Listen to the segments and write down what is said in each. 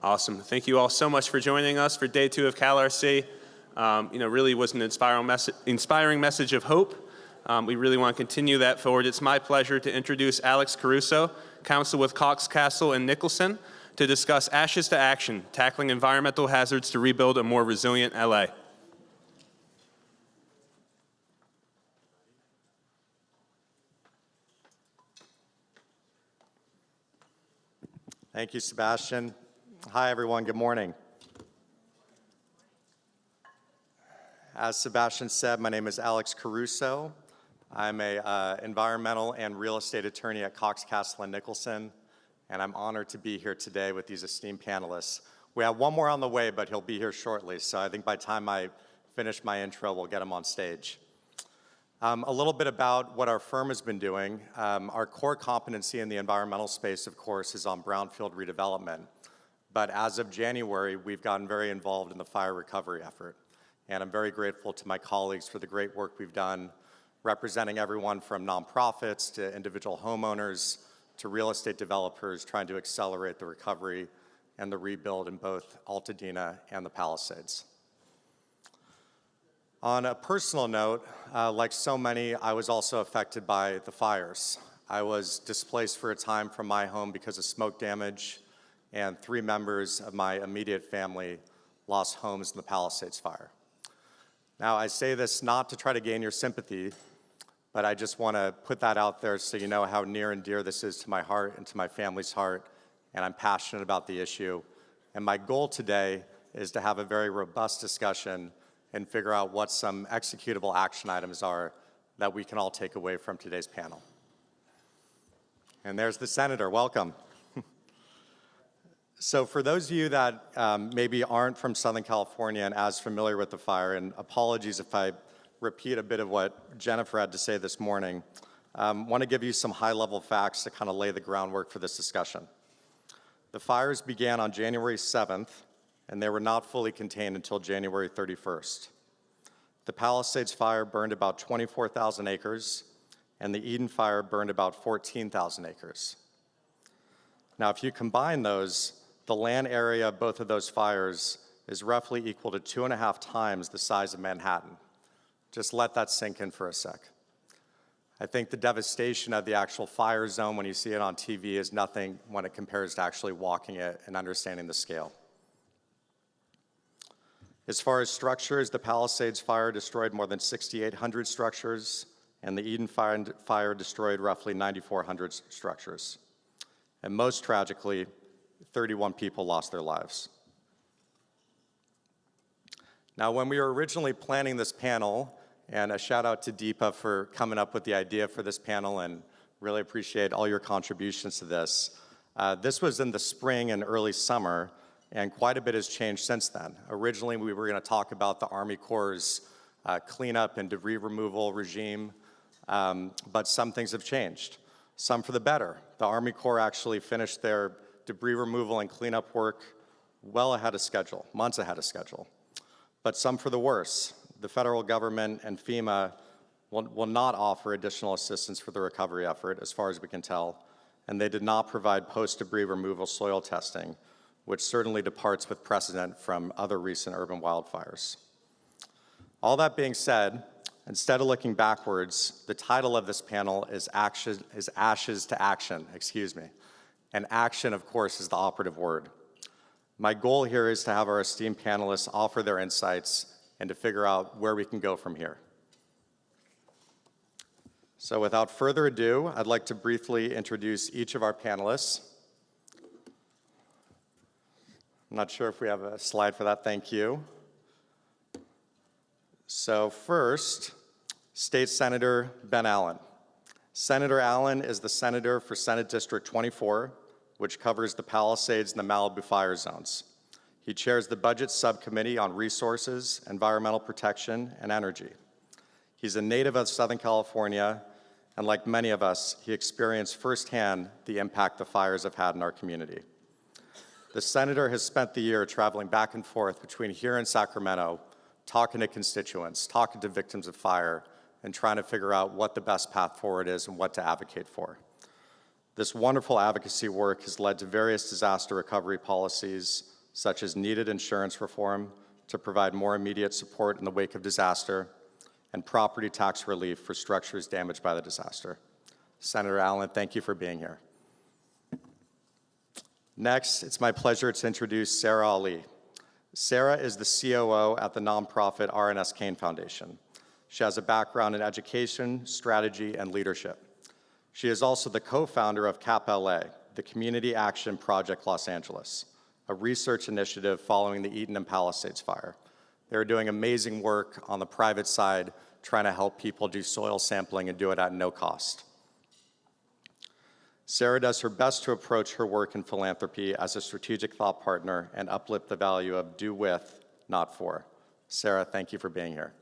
Awesome. Thank you all so much for joining us for day 2 of CALRC. Really was an inspiring message of hope. We really want to continue that forward. It's my pleasure to introduce Alex Caruso, counsel with Cox Castle and Nicholson, to discuss Ashes to Action, tackling environmental hazards to rebuild a more resilient LA. Thank you, Sebastian. Hi, everyone. Good morning. As Sebastian said, my name is Alex Caruso. I'm an environmental and real estate attorney at Cox Castle and Nicholson, and I'm honored to be here today with these esteemed panelists. We have one more on the way, but he'll be here shortly, so I think by the time I finish my intro, we'll get him on stage. A little bit about what our firm has been doing. Our core competency in the environmental space, of course, is on brownfield redevelopment. But as of January, we've gotten very involved in the fire recovery effort. And I'm very grateful to my colleagues for the great work we've done, representing everyone from nonprofits to individual homeowners to real estate developers trying to accelerate the recovery and the rebuild in both Altadena and the Palisades. On a personal note, like so many, I was also affected by the fires. I was displaced for a time from my home because of smoke damage, and 3 members of my immediate family lost homes in the Palisades fire. Now, I say this not to try to gain your sympathy, but I just want to put that out there so you know how near and dear this is to my heart and to my family's heart, and I'm passionate about the issue. And my goal today is to have a very robust discussion and figure out what some executable action items are that we can all take away from today's panel. And there's the senator. Welcome. So for those of you that maybe aren't from Southern California and as familiar with the fire, and apologies if I repeat a bit of what Jennifer had to say this morning, want to give you some high-level facts to kind of lay the groundwork for this discussion. The fires began on January 7th, and they were not fully contained until January 31st. The Palisades fire burned about 24,000 acres, and the Eden fire burned about 14,000 acres. Now, if you combine those, the land area of both of those fires is roughly equal to 2.5 times the size of Manhattan. Just let that sink in for a sec. I think the devastation of the actual fire zone when you see it on TV is nothing when it compares to actually walking it and understanding the scale. As far as structures, the Palisades fire destroyed more than 6,800 structures, and the Eden fire destroyed roughly 9,400 structures. And most tragically, 31 people lost their lives. Now, when we were originally planning this panel, and a shout out to Deepa for coming up with the idea for this panel, and really appreciate all your contributions to this. This was in the spring and early summer, and quite a bit has changed since then. Originally, we were going to talk about the Army Corps' cleanup and debris removal regime, but some things have changed. Some for the better. The Army Corps actually finished their debris removal and cleanup work well ahead of schedule, months ahead of schedule. But some for the worse. The federal government and FEMA will not offer additional assistance for the recovery effort, as far as we can tell, and they did not provide post-debris removal soil testing, which certainly departs with precedent from other recent urban wildfires. All that being said, instead of looking backwards, the title of this panel is Ashes to Action, And action, of course, is the operative word. My goal here is to have our esteemed panelists offer their insights and to figure out where we can go from here. So without further ado, I'd like to briefly introduce each of our panelists. I'm not sure if we have a slide for that, thank you. So first, State Senator Ben Allen. Senator Allen is the senator for Senate District 24, which covers the Palisades and the Malibu fire zones. He chairs the Budget Subcommittee on Resources, Environmental Protection, and Energy. He's a native of Southern California, and like many of us, he experienced firsthand the impact the fires have had in our community. The senator has spent the year traveling back and forth between here and Sacramento, talking to constituents, talking to victims of fire, and trying to figure out what the best path forward is and what to advocate for. This wonderful advocacy work has led to various disaster recovery policies, such as needed insurance reform to provide more immediate support in the wake of disaster, and property tax relief for structures damaged by the disaster. Senator Allen, thank you for being here. Next, it's my pleasure to introduce Sarah Ali. Sarah is the COO at the nonprofit R.N.S. Kane Foundation. She has a background in education, strategy, and leadership. She is also the co-founder of CAP-LA, the Community Action Project Los Angeles, a research initiative following the Eaton and Palisades fire. They're doing amazing work on the private side, trying to help people do soil sampling and do it at no cost. Sarah does her best to approach her work in philanthropy as a strategic thought partner and uplift the value of do with, not for. Sarah, thank you for being here.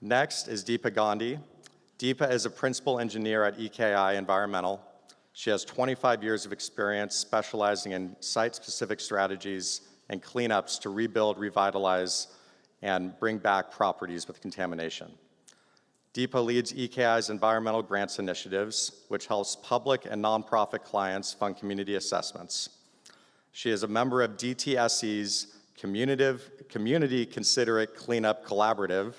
Next is Deepa Gandhi. Deepa is a principal engineer at EKI Environmental. She has 25 years of experience specializing in site-specific strategies and cleanups to rebuild, revitalize, and bring back properties with contamination. Deepa leads EKI's environmental grants initiatives, which helps public and nonprofit clients fund community assessments. She is a member of DTSE's Community Considerate Cleanup Collaborative,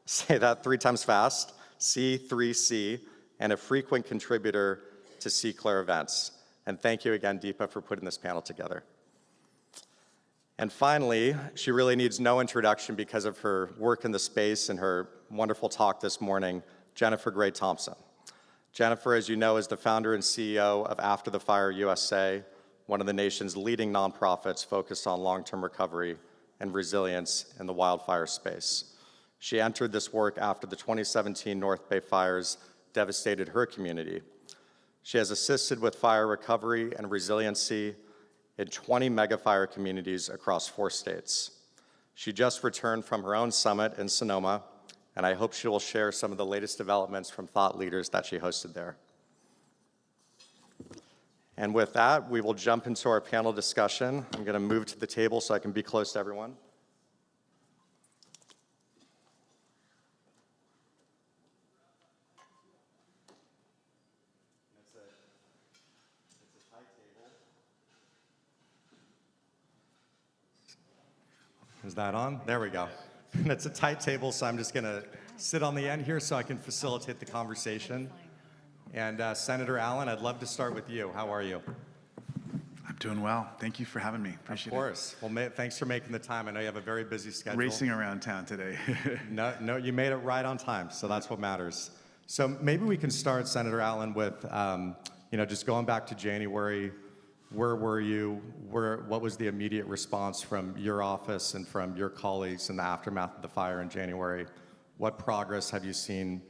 say that 3 times fast, C3C, and a frequent contributor to CALRC events. And thank you again, Deepa, for putting this panel together. And finally, she really needs no introduction because of her work in the space and her wonderful talk this morning, Jennifer Gray Thompson. Jennifer, as you know, is the founder and CEO of After the Fire USA, one of the nation's leading nonprofits focused on long-term recovery and resilience in the wildfire space. She entered this work after the 2017 North Bay fires devastated her community. She has assisted with fire recovery and resiliency in 20 megafire communities across 4 states. She just returned from her own summit in Sonoma, and I hope she will share some of the latest developments from thought leaders that she hosted there. And with that, we will jump into our panel discussion. I'm going to move to the table so I can be close to everyone. Is that on? There we go. It's a tight table, so I'm just going to sit on the end here so I can facilitate the conversation. And Senator Allen, I'd love to start with you. How are you? I'm doing well. Thank you for having me. Appreciate it. Of course. Well, thanks for making the time. I know you have a very busy schedule. Racing around town today. No, you made it right on time, so that's what matters. So maybe we can start, Senator Allen, with just going back to January. Where were you? What was the immediate response from your office and from your colleagues in the aftermath of the fire in January? What progress have you seen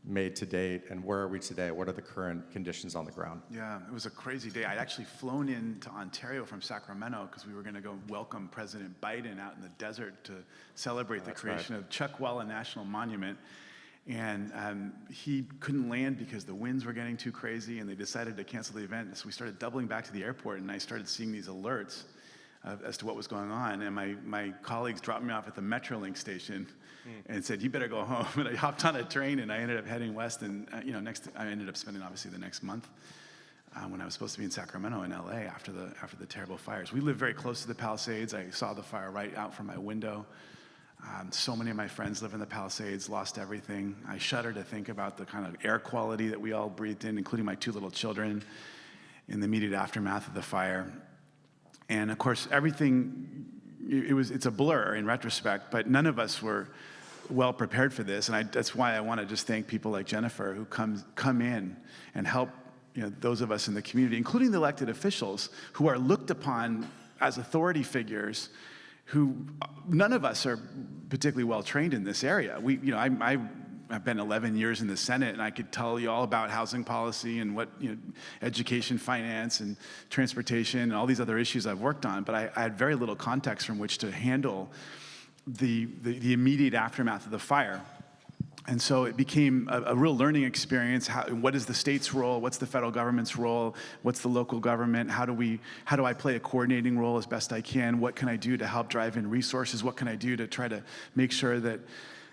made to date, and where are we today? What are the current conditions on the ground? Yeah, it was a crazy day. I'd actually flown into Ontario from Sacramento because we were going to go welcome President Biden out in the desert to celebrate the creation of Chuckwalla National Monument. And he couldn't land because the winds were getting too crazy, and they decided to cancel the event. So we started doubling back to the airport, and I started seeing these alerts as to what was going on. And my colleagues dropped me off at the Metrolink station and said, "You better go home." And I hopped on a train, and I ended up heading west. And I ended up spending obviously the next month when I was supposed to be in Sacramento in LA after the terrible fires. We live very close to the Palisades. I saw the fire right out from my window. So many of my friends live in the Palisades, lost everything. I shudder to think about the kind of air quality that we all breathed in, including my 2 little children, in the immediate aftermath of the fire. And of course, everything, it's a blur in retrospect, but none of us were well prepared for this. And that's why I want to just thank people like Jennifer who come in and help those of us in the community, including the elected officials who are looked upon as authority figures who none of us are particularly well trained in this area. I've been 11 years in the Senate, and I could tell you all about housing policy and what education, finance, and transportation, and all these other issues I've worked on. But I had very little context from which to handle the immediate aftermath of the fire. And so it became a real learning experience. What is the state's role? What's the federal government's role? What's the local government? How do I play a coordinating role as best I can? What can I do to help drive in resources? What can I do to try to make sure that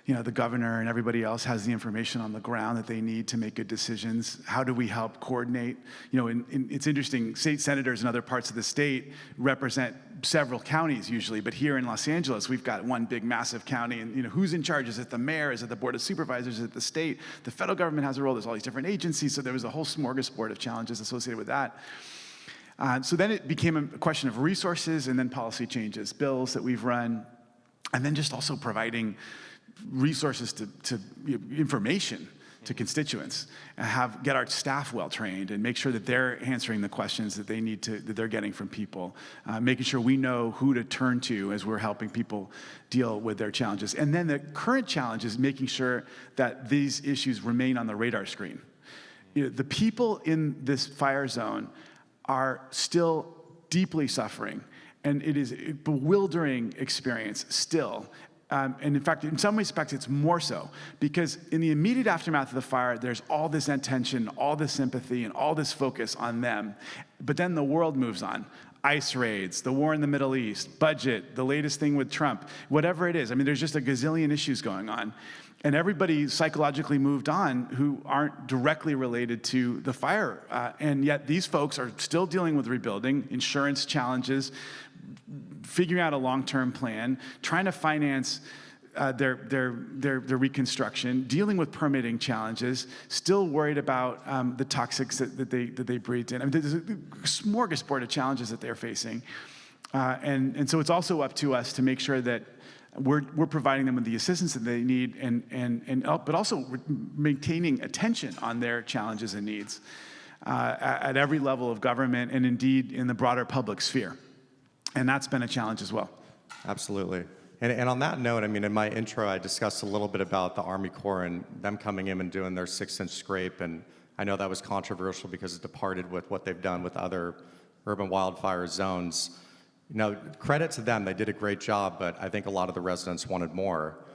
the governor and everybody else has the information on the ground that they need to make good decisions. How do we help coordinate? It's interesting, state senators in other parts of the state represent several counties usually, but here in Los Angeles, we've got one big, massive county, and who's in charge? Is it the mayor? Is it the board of supervisors? Is it the state? The federal government has a role. There's all these different agencies, so there was a whole smorgasbord of challenges associated with that. So then it became a question of resources and then policy changes, bills that we've run, and then just also providing resources to information to constituents, and get our staff well trained and make sure that they're answering the questions that that they're getting from people, making sure we know who to turn to as we're helping people deal with their challenges. And then the current challenge is making sure that these issues remain on the radar screen. The people in this fire zone are still deeply suffering, and it is a bewildering experience still. And in fact, in some respects, it's more so, because in the immediate aftermath of the fire, there's all this attention, all this sympathy, and all this focus on them. But then the world moves on. ICE raids, the war in the Middle East, budget, the latest thing with Trump, whatever it is. I mean, there's just a gazillion issues going on. And everybody psychologically moved on who aren't directly related to the fire. And yet these folks are still dealing with rebuilding, insurance challenges, figuring out a long-term plan, trying to finance their reconstruction, dealing with permitting challenges, still worried about the toxics that they breathed in. I mean, there's a smorgasbord of challenges that they're facing. And so it's also up to us to make sure that we're providing them with the assistance that they need, but also maintaining attention on their challenges and needs at every level of government and indeed in the broader public sphere. And that's been a challenge as well. Absolutely. And on that note, I mean, in my intro, I discussed a little bit about the Army Corps and them coming in and doing their 6-inch scrape. And I know that was controversial because it departed with what they've done with other urban wildfire zones. Credit to them, they did a great job, but I think a lot of the residents wanted more.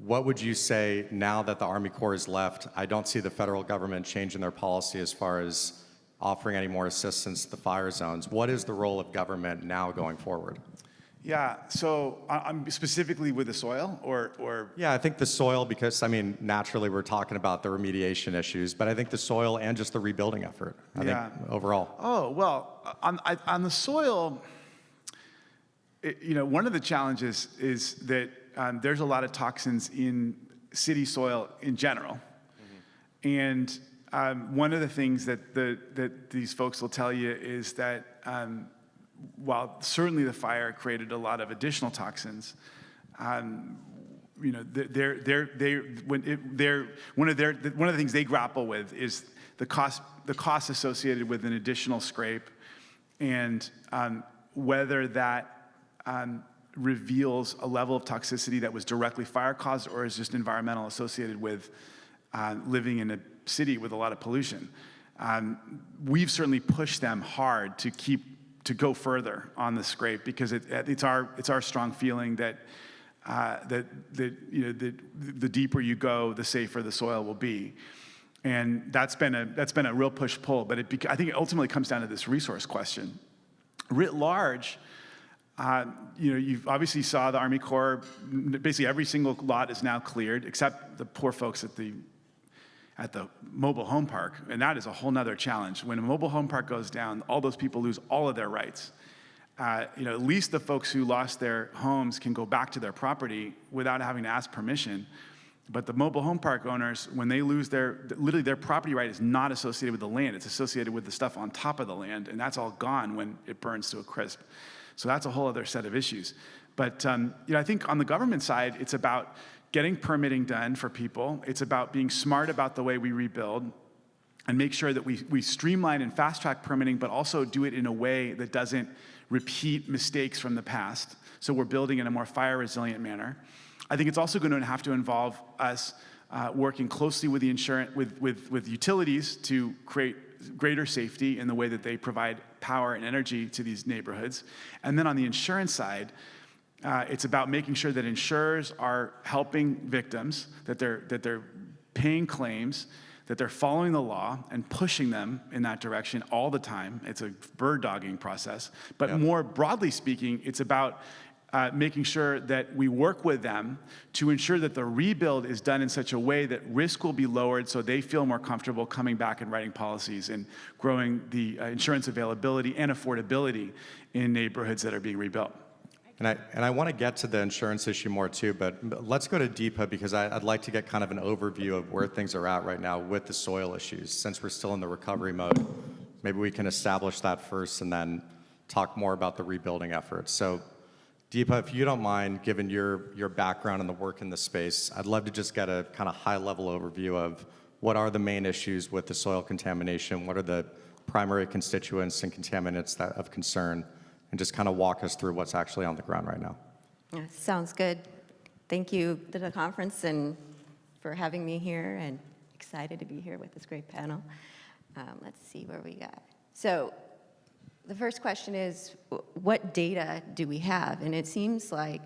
What would you say now that the Army Corps is left? I don't see the federal government changing their policy as far as offering any more assistance to the fire zones. What is the role of government now going forward? Yeah, so I'm specifically with the soil or? Yeah, I think the soil, because I mean, naturally we're talking about the remediation issues, but I think the soil and just the rebuilding effort, I think overall. Oh, well, on the soil, one of the challenges is that there's a lot of toxins in city soil in general. And one of the things that these folks will tell you is that while certainly the fire created a lot of additional toxins, one of the things they grapple with is the cost associated with an additional scrape, and whether that reveals a level of toxicity that was directly fire caused or is just environmental associated with living in a city with a lot of pollution. We've certainly pushed them hard to go further on the scrape, because it's our strong feeling that the deeper you go, the safer the soil will be. And that's been a real push-pull, but I think it ultimately comes down to this resource question. Writ large, you obviously saw the Army Corps, basically every single lot is now cleared, except the poor folks at the mobile home park, and that is a whole nother challenge. When a mobile home park goes down, all those people lose all of their rights. At least the folks who lost their homes can go back to their property without having to ask permission. But the mobile home park owners, when they lose literally their property right is not associated with the land, it's associated with the stuff on top of the land, and that's all gone when it burns to a crisp. So that's a whole other set of issues. But I think on the government side, it's about getting permitting done for people. It's about being smart about the way we rebuild and make sure that we streamline and fast-track permitting, but also do it in a way that doesn't repeat mistakes from the past. So we're building in a more fire-resilient manner. I think it's also going to have to involve us working closely with the with utilities to create greater safety in the way that they provide power and energy to these neighborhoods. And then on the insurance side, it's about making sure that insurers are helping victims, that they're paying claims, that they're following the law and pushing them in that direction all the time. It's a bird dogging process. But more broadly speaking, it's about making sure that we work with them to ensure that the rebuild is done in such a way that risk will be lowered so they feel more comfortable coming back and writing policies and growing the insurance availability and affordability in neighborhoods that are being rebuilt. And I want to get to the insurance issue more too, but let's go to Deepa because I'd like to get kind of an overview of where things are at right now with the soil issues. Since we're still in the recovery mode, maybe we can establish that first and then talk more about the rebuilding efforts. So Deepa, if you don't mind, given your background and the work in the space, I'd love to just get a kind of high-level overview of what are the main issues with the soil contamination, what are the primary constituents and contaminants that of concern, and just kind of walk us through what's actually on the ground right now. Yeah, sounds good. Thank you to the conference and for having me here, and excited to be here with this great panel. Let's see where we got. So the first question is, what data do we have? And it seems like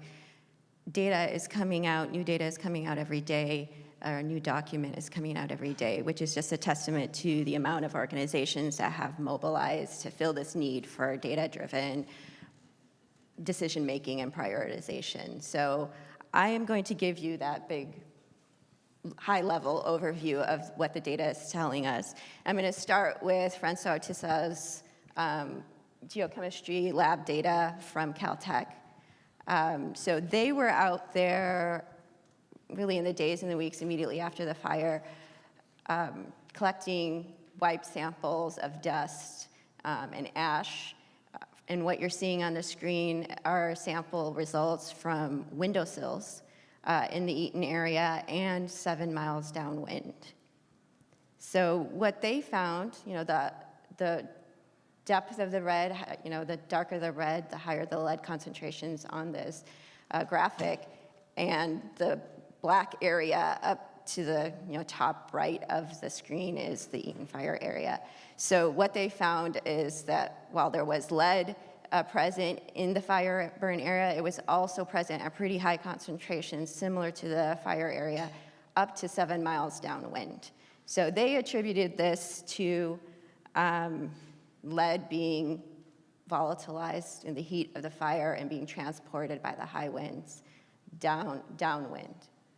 data is coming out, new data is coming out every day, or a new document is coming out every day, which is just a testament to the amount of organizations that have mobilized to fill this need for data-driven decision-making and prioritization. So I am going to give you that big high-level overview of what the data is telling us. I'm going to start with François Tissa's geochemistry lab data from Caltech. So they were out there really in the days and the weeks immediately after the fire, collecting wipe samples of dust and ash. And what you're seeing on the screen are sample results from windowsills in the Eaton area and 7 miles downwind. So what they found, the depth of the red, the darker the red, the higher the lead concentrations on this graphic, and the black area up to the top right of the screen is the Eaton fire area. So what they found is that while there was lead present in the fire burn area, it was also present at pretty high concentrations similar to the fire area up to 7 miles downwind. So they attributed this to lead being volatilized in the heat of the fire and being transported by the high winds downwind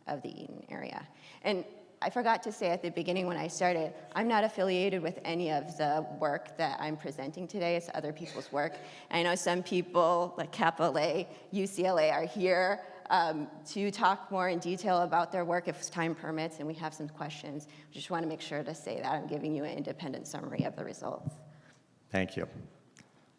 of the Eaton area. And I forgot to say at the beginning when I started, I'm not affiliated with any of the work that I'm presenting today. It's other people's work. I know some people like CALRC, UCLA are here to talk more in detail about their work if time permits, and we have some questions. I just want to make sure to say that I'm giving you an independent summary of the results. Thank you.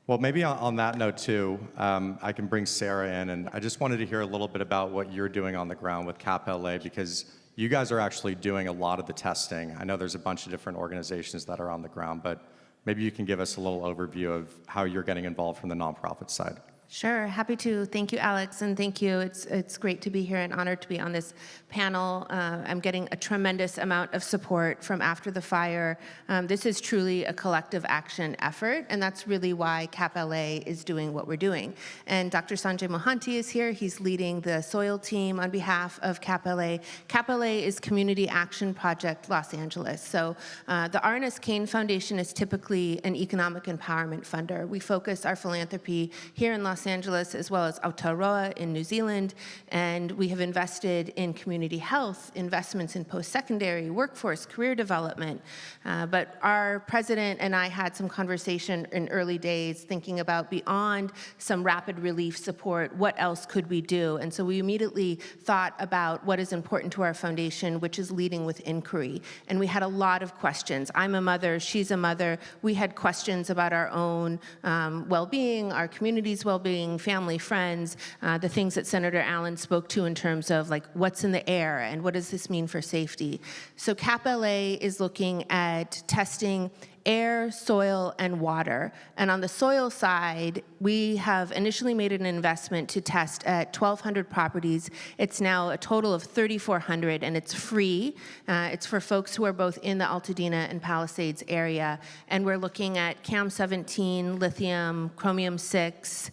Well, maybe on that note too, I can bring Sarah in, and I just wanted to hear a little bit about what you're doing on the ground with CALRC, because you guys are actually doing a lot of the testing. I know there's a bunch of different organizations that are on the ground, but maybe you can give us a little overview of how you're getting involved from the nonprofit side. Sure, happy to. Thank you, Alex, and thank you. It's great to be here and honored to be on this panel. I'm getting a tremendous amount of support from after the fire. This is truly a collective action effort, and that's really why CALRC is doing what we're doing. And Dr. Sanjay Mohanty is here. He's leading the soil team on behalf of CALRC. CALRC is Community Action Project Los Angeles. So the R.N.S. Kane Foundation is typically an economic empowerment funder. We focus our philanthropy here in Los Angeles as well as Aotearoa in New Zealand, and we have invested in community health, investments in post-secondary, workforce, career development. But our president and I had some conversation in early days thinking about beyond some rapid relief support, what else could we do? And so we immediately thought about what is important to our foundation, which is leading with inquiry. And we had a lot of questions. I'm a mother, she's a mother. We had questions about our own well-being, our community's well-being, family, friends, the things that Senator Allen spoke to in terms of like what's in the air and what does this mean for safety. So CALRC is looking at testing air, soil, and water. And on the soil side, we have initially made an investment to test at 1,200 properties. It's now a total of 3,400, and it's free. It's for folks who are both in the Altadena and Palisades area. And we're looking at CAM17, lithium, chromium-6.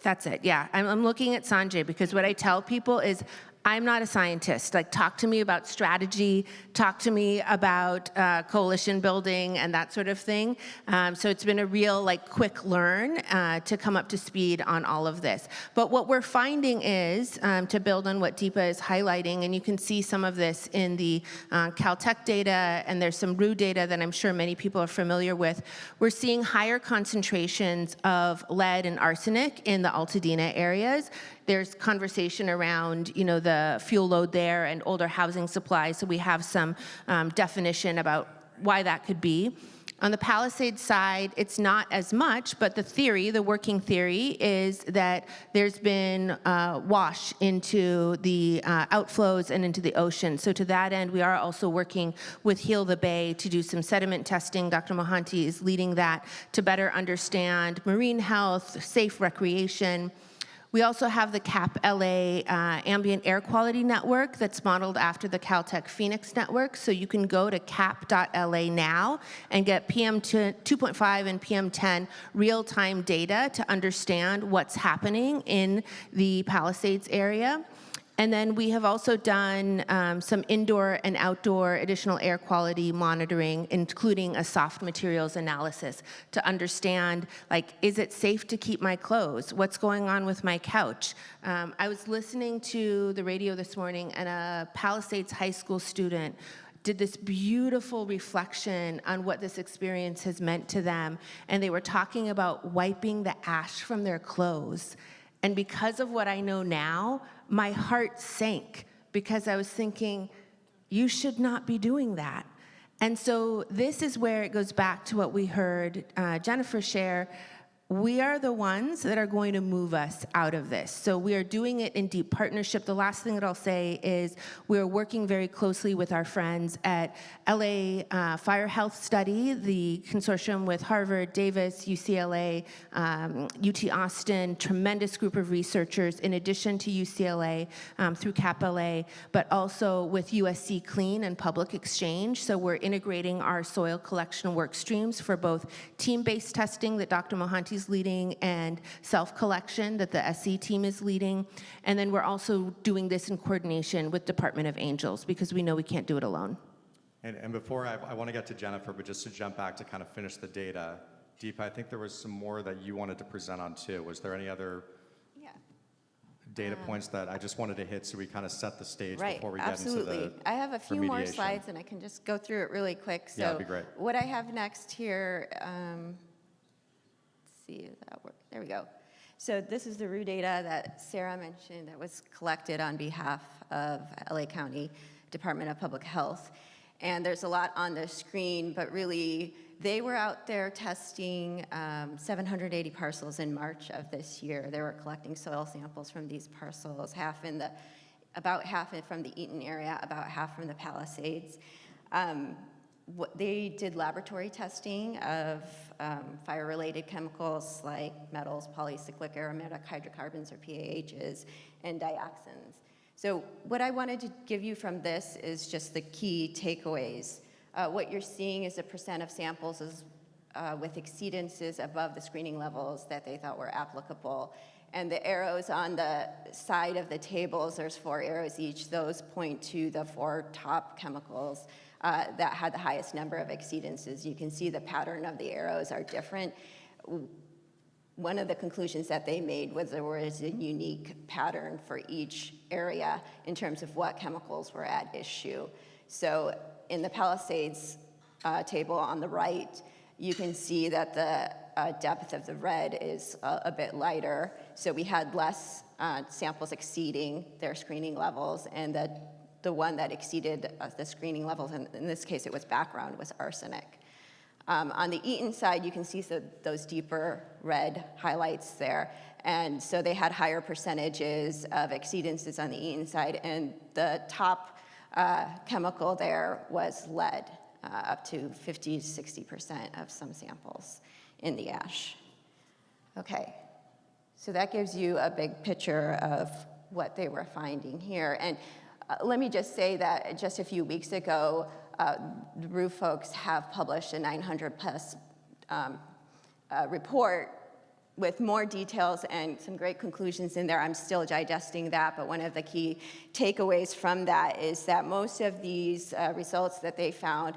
That's it, yeah. I'm looking at Sanjay because what I tell people is I'm not a scientist. Like, talk to me about strategy, talk to me about coalition building and that sort of thing. So it's been a real, like, quick learn to come up to speed on all of this. But what we're finding is, to build on what Deepa is highlighting, and you can see some of this in the Caltech data, and there's some RU data that I'm sure many people are familiar with, we're seeing higher concentrations of lead and arsenic in the Altadena areas. There's conversation around, you know, the fuel load there and older housing supply, so we have some definition about why that could be. On the Palisades side, it's not as much, but the theory, the working theory, is that there's been wash into the outflows and into the ocean. So to that end, we are also working with Heal the Bay to do some sediment testing. Dr. Mohanty is leading that to better understand marine health, safe recreation. We also have the CAP-LA ambient air quality network that's modeled after the Caltech Phoenix network. So you can go to cap.la now and get PM2.5 and PM10 real-time data to understand what's happening in the Palisades area. And then we have also done some indoor and outdoor additional air quality monitoring, including a soft materials analysis to understand, like, is it safe to keep my clothes? What's going on with my couch? I was listening to the radio this morning, and a Palisades high school student did this beautiful reflection on what this experience has meant to them. And they were talking about wiping the ash from their clothes. And because of what I know now, my heart sank, because I was thinking, you should not be doing that. And so this is where it goes back to what we heard Jennifer share. We are the ones that are going to move us out of this. So we are doing it in deep partnership. The last thing that I'll say is we're working very closely with our friends at LA Fire Health Study, the consortium with Harvard, Davis, UCLA, UT Austin, tremendous group of researchers in addition to UCLA through CAP-LA, but also with USC Clean and Public Exchange. So we're integrating our soil collection work streams for both team-based testing that Dr. Mohanty's leading and self-collection that the SC team is leading. And then we're also doing this in coordination with Department of Angels, because we know we can't do it alone. And before I want to get to Jennifer, but just to jump back to kind of finish the data, Deepa, I think there was some more that you wanted to present on too. Was there any other data points that I just wanted to hit so we kind of set the stage before we get into the I have a few more remediation? slides, and I can just go through it really quick. So that'd be great. what I have next here, see if that works. There we go. So this is the RU data that Sarah mentioned that was collected on behalf of LA County Department of Public Health. And there's a lot on the screen, but really they were out there testing 780 parcels in March of this year. They were collecting soil samples from these parcels, about half from the Eaton area, about half from the Palisades. They did laboratory testing of fire-related chemicals like metals, polycyclic aromatic hydrocarbons or PAHs, and dioxins. So what I wanted to give you from this is just the key takeaways. What you're seeing is the percent of samples with exceedances above the screening levels that they thought were applicable. And the arrows on the side of the tables, there's 4 arrows each, those point to the 4 top chemicals that had the highest number of exceedances. You can see the pattern of the arrows are different. One of the conclusions that they made was there was a unique pattern for each area in terms of what chemicals were at issue. So in the Palisades table on the right, you can see that the depth of the red is a bit lighter. So we had less samples exceeding their screening levels, and the one that exceeded the screening levels, and in this case it was background, was arsenic. On the Eaton side, you can see those deeper red highlights there. And so they had higher percentages of exceedances on the Eaton side, and the top chemical there was lead, up to 50 to 60% of some samples in the ash. Okay, so that gives you a big picture of what they were finding here. And let me just say that just a few weeks ago, the RU folks have published a 900+ report with more details and some great conclusions in there. I'm still digesting that, but one of the key takeaways from that is that most of these results that they found,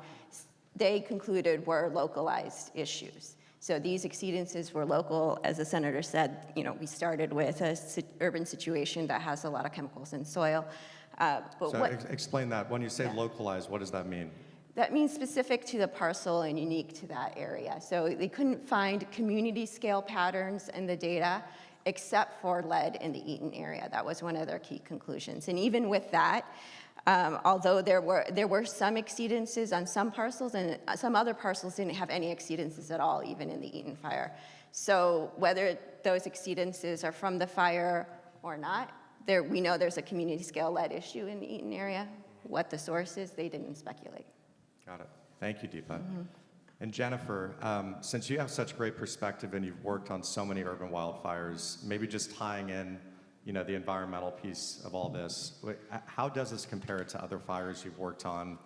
they concluded were localized issues. So these exceedances were local. As the senator said, we started with an urban situation that has a lot of chemicals in soil. Explain that. When you say localized, what does that mean? That means specific to the parcel and unique to that area. So they couldn't find community scale patterns in the data except for lead in the Eaton area. That was one of their key conclusions. And even with that, although there were some exceedances on some parcels, and some other parcels didn't have any exceedances at all, even in the Eaton fire. So whether those exceedances are from the fire or not, we know there's a community scale lead issue in the Eaton area. What the source is, they didn't speculate. Got it. Thank you, Deepa. And Jennifer, since you have such great perspective and you've worked on so many urban wildfires, maybe just tying in, the environmental piece of all this, how does this compare to other fires you've worked on?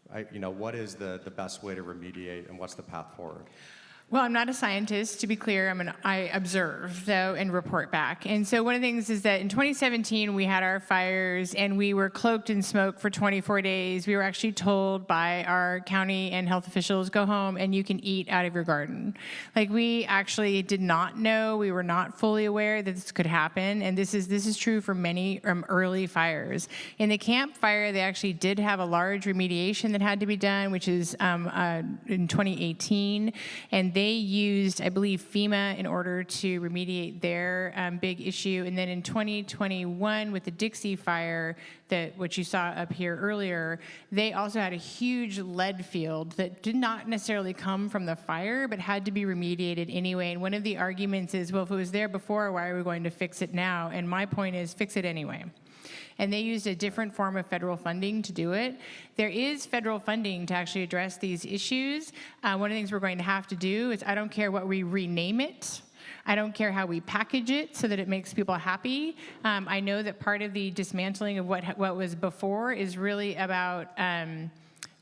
What is the best way to remediate, and what's the path forward? Well, I'm not a scientist, to be clear. I observe, though, and report back. And so one of the things is that in 2017, we had our fires, and we were cloaked in smoke for 24 days. We were actually told by our county and health officials, go home and you can eat out of your garden. We actually did not know, we were not fully aware that this could happen, and this is true for many early fires. In the Camp Fire, they actually did have a large remediation that had to be done, which is in 2018, and they used, I believe, FEMA in order to remediate their big issue. And then in 2021, with the Dixie Fire, which you saw up here earlier, they also had a huge lead field that did not necessarily come from the fire, but had to be remediated anyway. And one of the arguments is, well, if it was there before, why are we going to fix it now? And my point is, fix it anyway. And they used a different form of federal funding to do it. There is federal funding to actually address these issues. One of the things we're going to have to do is, I don't care what we rename it. I don't care how we package it so that it makes people happy. I know that part of the dismantling of what was before is really about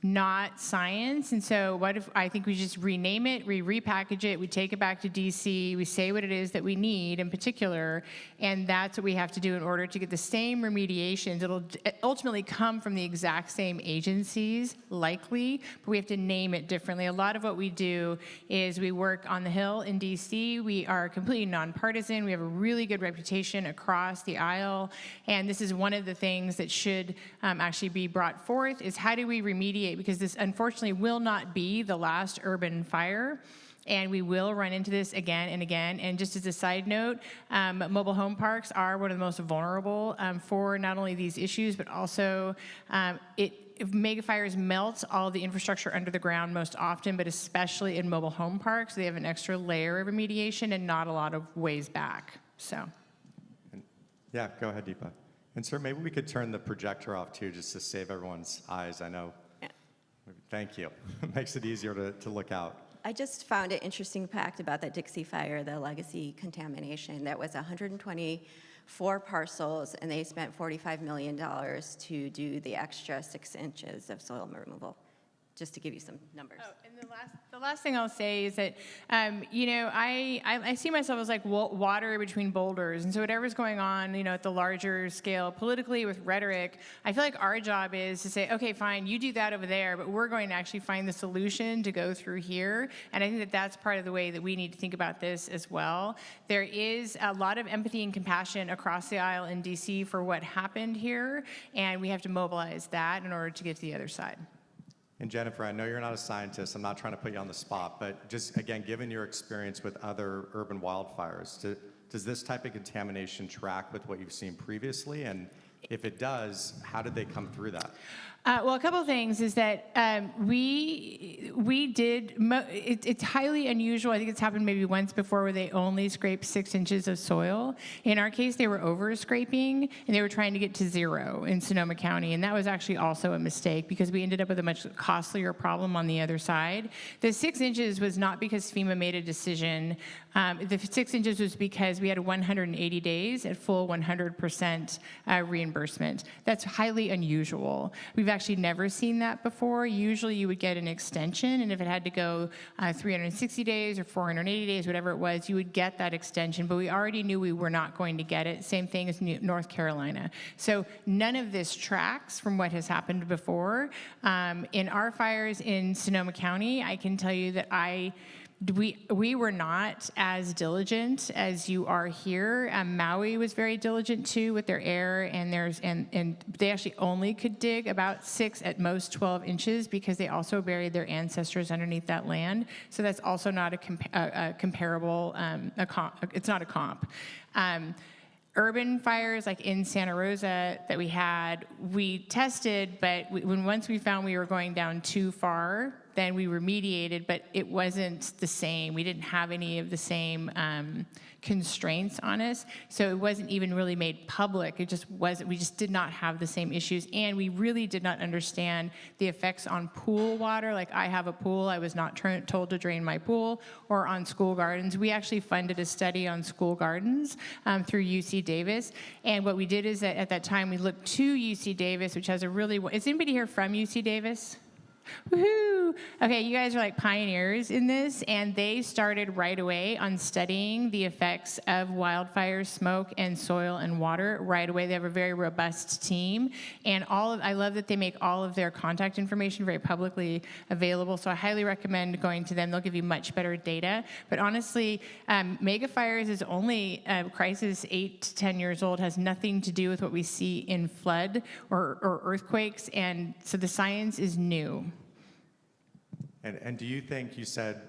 not science. And so I think we just rename it, we repackage it, we take it back to DC, we say what it is that we need in particular, and that's what we have to do in order to get the same remediations. It'll ultimately come from the exact same agencies, likely, but we have to name it differently. A lot of what we do is we work on the Hill in DC. We are completely nonpartisan. We have a really good reputation across the aisle, and this is one of the things that should actually be brought forth, is how do we remediate, because this unfortunately will not be the last urban fire, and we will run into this again and again. And just as a side note, mobile home parks are one of the most vulnerable for not only these issues, but also if mega fires melt all the infrastructure under the ground most often, but especially in mobile home parks, they have an extra layer of remediation and not a lot of ways back. So. Yeah, go ahead, Deepa. And sir, maybe we could turn the projector off too, just to save everyone's eyes. I know. Thank you. It makes it easier to look out. I just found an interesting fact about that Dixie Fire, the legacy contamination. That was 124 parcels, and they spent $45 million to do the extra 6 inches of soil removal, just to give you some numbers. Oh, and the last thing I'll say is that, I see myself as like water between boulders. And so whatever's going on, at the larger scale politically with rhetoric, I feel like our job is to say, okay, fine, you do that over there, but we're going to actually find the solution to go through here. And I think that that's part of the way that we need to think about this as well. There is a lot of empathy and compassion across the aisle in DC for what happened here, and we have to mobilize that in order to get to the other side. And Jennifer, I know you're not a scientist. I'm not trying to put you on the spot, but just, again, given your experience with other urban wildfires, does this type of contamination track with what you've seen previously? And if it does, how did they come through that? Well, a couple of things is that it's highly unusual. I think it's happened maybe once before where they only scraped 6 inches of soil. In our case, they were over scraping, and they were trying to get to 0 in Sonoma County, and that was actually also a mistake because we ended up with a much costlier problem on the other side. The 6 inches was not because FEMA made a decision. The 6 inches was because we had 180 days at full 100% reimbursement. That's highly unusual. We've actually never seen that before. Usually you would get an extension, and if it had to go 360 days or 480 days, whatever it was, you would get that extension, but we already knew we were not going to get it. Same thing as North Carolina. So none of this tracks from what has happened before. In our fires in Sonoma County, I can tell you that we were not as diligent as you are here. Maui was very diligent too with their air, and they actually only could dig about 6 at most 12 inches because they also buried their ancestors underneath that land. So that's also not a comparable. It's not a comp. Urban fires like in Santa Rosa that we tested, but once we found we were going down too far, then we remediated, but it wasn't the same. We didn't have any of the same constraints on us, so it wasn't even really made public. It just wasn't. We just did not have the same issues, and we really did not understand the effects on pool water. Like, I have a pool. I was not told to drain my pool, or on school gardens. We actually funded a study on school gardens through UC Davis, and what we did is that at that time we looked to UC Davis, which has a really. Is anybody here from UC Davis? Woohoo! Okay, you guys are like pioneers in this, and they started right away on studying the effects of wildfire, smoke, and soil and water right away. They have a very robust team, and I love that they make all of their contact information very publicly available, so I highly recommend going to them. They'll give you much better data. But honestly, mega fires is only a crisis 8 to 10 years old, has nothing to do with what we see in flood or earthquakes, and so the science is new. And do you think, you said,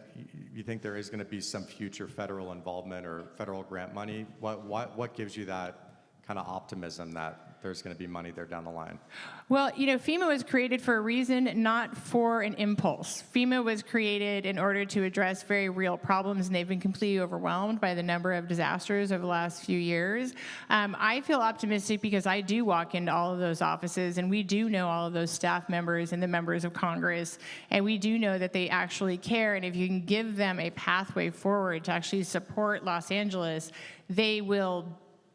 you think there is going to be some future federal involvement or federal grant money? What gives you that kind of optimism that there's going to be money there down the line? Well, FEMA was created for a reason, not for an impulse. FEMA was created in order to address very real problems, and they've been completely overwhelmed by the number of disasters over the last few years. I feel optimistic because I do walk into all of those offices, and we do know all of those staff members and the members of Congress, and we do know that they actually care, and if you can give them a pathway forward to actually support Los Angeles, they will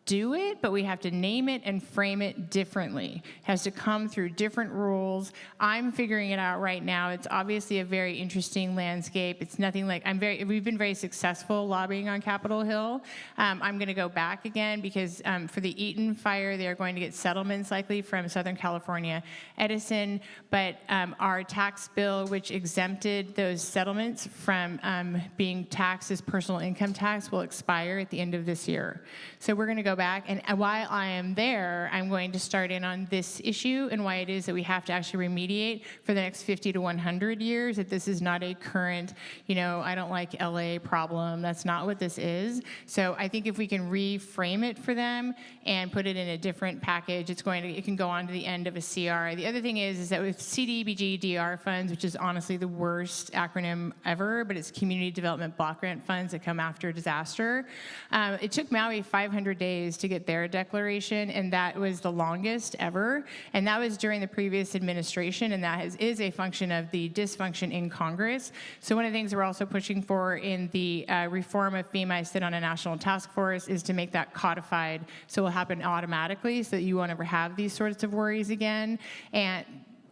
do it, but we have to name it and frame it differently. It has to come through different rules. I'm figuring it out right now. It's obviously a very interesting landscape. It's nothing like, we've been very successful lobbying on Capitol Hill. I'm gonna go back again because for the Eaton fire, they are going to get settlements likely from Southern California Edison, but our tax bill, which exempted those settlements from being taxed as personal income tax, will expire at the end of this year. So we're gonna go back, and while I am there, I'm going to start in on this issue and why it is that we have to actually remediate for the next 50 to 100 years, that this is not a current, I don't like LA problem. That's not what this is. So I think if we can reframe it for them and put it in a different package, it can go on to the end of a CR. The other thing is that with CDBG-DR funds, which is honestly the worst acronym ever, but it's Community Development Block Grant funds that come after disaster. It took Maui 500 days to get their declaration, and that was the longest ever, and that was during the previous administration, and that is a function of the dysfunction in Congress. So one of the things we're also pushing for in the reform of FEMA, I sit on a national task force, is to make that codified so it will happen automatically so that you won't ever have these sorts of worries again. And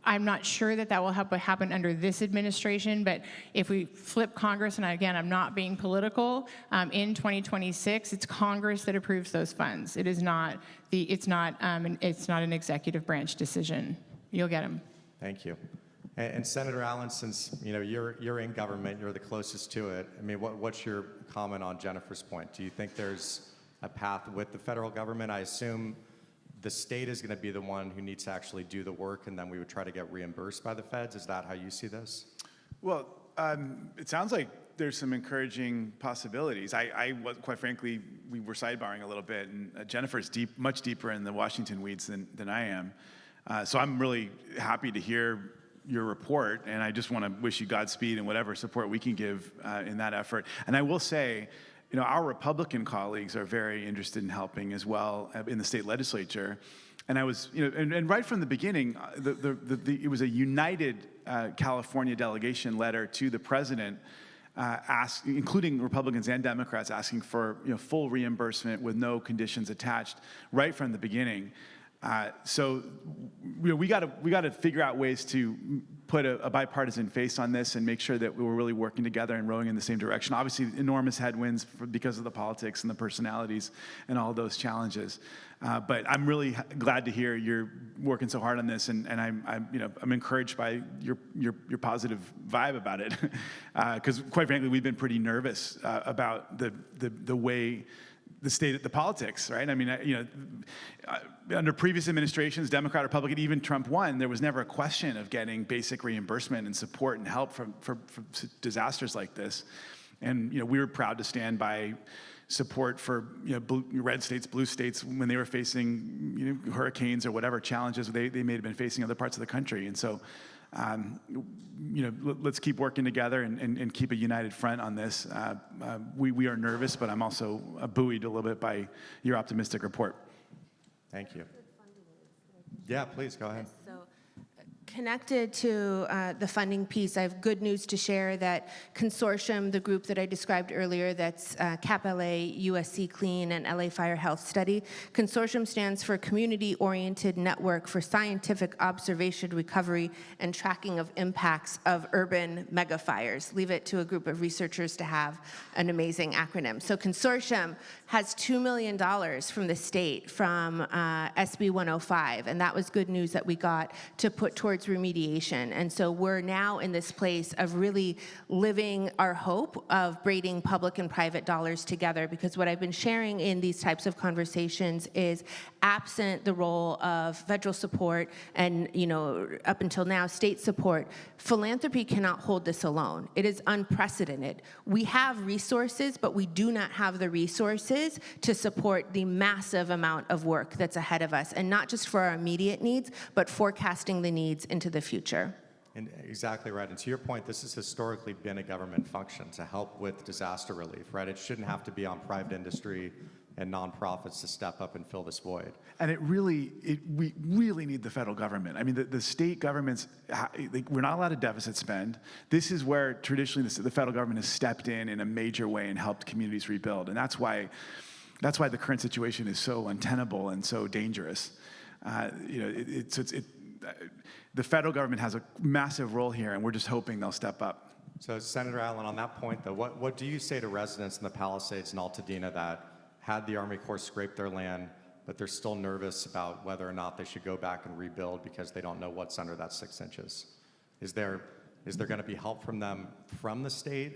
I'm not sure that will happen under this administration, but if we flip Congress, and again, I'm not being political, in 2026, it's Congress that approves those funds. It's not an executive branch decision. You'll get them. Thank you. And Senator Allen, since you're in government, you're the closest to it. I mean, what's your comment on Jennifer's point? Do you think there's a path with the federal government? I assume the state is going to be the one who needs to actually do the work, and then we would try to get reimbursed by the feds. Is that how you see this? Well, it sounds like there's some encouraging possibilities. Quite frankly, we were sidebarring a little bit, and Jennifer's much deeper in the Washington weeds than I am. So I'm really happy to hear your report, and I just want to wish you Godspeed and whatever support we can give in that effort. And I will say, our Republican colleagues are very interested in helping as well in the state legislature. And I was, and right from the beginning, it was a united California delegation letter to the president, including Republicans and Democrats, asking for full reimbursement with no conditions attached right from the beginning. So we got to figure out ways to put a bipartisan face on this and make sure that we're really working together and rowing in the same direction. Obviously, enormous headwinds because of the politics and the personalities and all those challenges. But I'm really glad to hear you're working so hard on this, and I'm encouraged by your positive vibe about it, because quite frankly, we've been pretty nervous about the way. The state, the politics, right? I mean, under previous administrations, Democrat, Republican, even Trump won, there was never a question of getting basic reimbursement and support and help for disasters like this. And, we were proud to stand by support for, red states, blue states, when they were facing, hurricanes or whatever challenges they may have been facing in other parts of the country. And so, let's keep working together and keep a united front on this. We are nervous, but I'm also buoyed a little bit by your optimistic report. Thank you. Yeah, please, go ahead. So, connected to the funding piece, I have good news to share that Consortium, the group that I described earlier, that's CAP-LA, USC Clean, and LA Fire Health Study. Consortium stands for Community-Oriented Network for Scientific Observation, Recovery, and Tracking of Impacts of Urban Megafires. Leave it to a group of researchers to have an amazing acronym. So Consortium has $2 million from the state from SB 105, and that was good news that we got to put towards remediation. And so we're now in this place of really living our hope of braiding public and private dollars together, because what I've been sharing in these types of conversations is, absent the role of federal support and, up until now, state support, philanthropy cannot hold this alone. It is unprecedented. We have resources, but we do not have the resources to support the massive amount of work that's ahead of us, and not just for our immediate needs, but forecasting the needs into the future. And exactly right. And to your point, this has historically been a government function to help with disaster relief, right? It shouldn't have to be on private industry and nonprofits to step up and fill this void. And we really need the federal government. I mean, the state governments, we're not allowed to deficit spend. This is where traditionally the federal government has stepped in a major way and helped communities rebuild. And that's why the current situation is so untenable and so dangerous. The federal government has a massive role here, and we're just hoping they'll step up. So, Senator Allen, on that point, though, what do you say to residents in the Palisades and Altadena that had the Army Corps scrape their land, but they're still nervous about whether or not they should go back and rebuild because they don't know what's under that 6 inches? Is there going to be help from them from the state?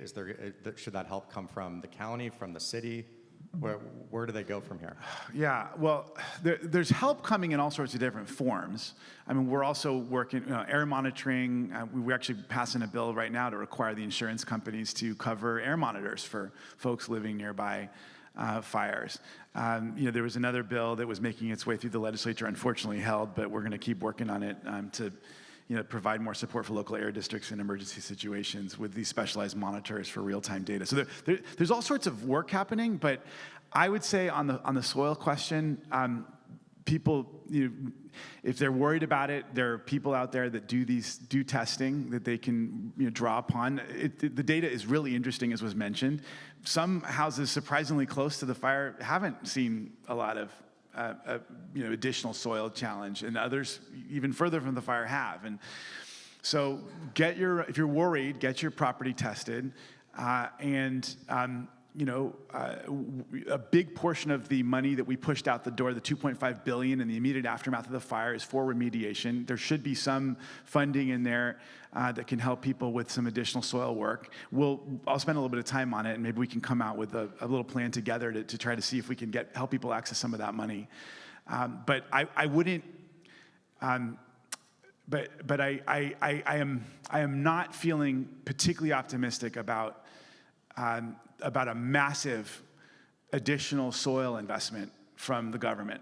Should that help come from the county, from the city? Where do they go from here? Yeah, well, there's help coming in all sorts of different forms. I mean, we're also working, air monitoring. We're actually passing a bill right now to require the insurance companies to cover air monitors for folks living nearby fires. There was another bill that was making its way through the legislature, unfortunately held, but we're going to keep working on it to provide more support for local air districts in emergency situations with these specialized monitors for real-time data. So there's all sorts of work happening, but I would say on the soil question, people, if they're worried about it, there are people out there that do testing that they can draw upon. The data is really interesting, as was mentioned. Some houses surprisingly close to the fire haven't seen a lot of additional soil challenge, and others even further from the fire have. And so if you're worried, get your property tested, a big portion of the money that we pushed out the door, the $2.5 billion in the immediate aftermath of the fire, is for remediation. There should be some funding in there that can help people with some additional soil work. I'll spend a little bit of time on it, and maybe we can come out with a little plan together to try to see if we can help people access some of that money. But I wouldn't. But I am not feeling particularly optimistic about a massive additional soil investment from the government,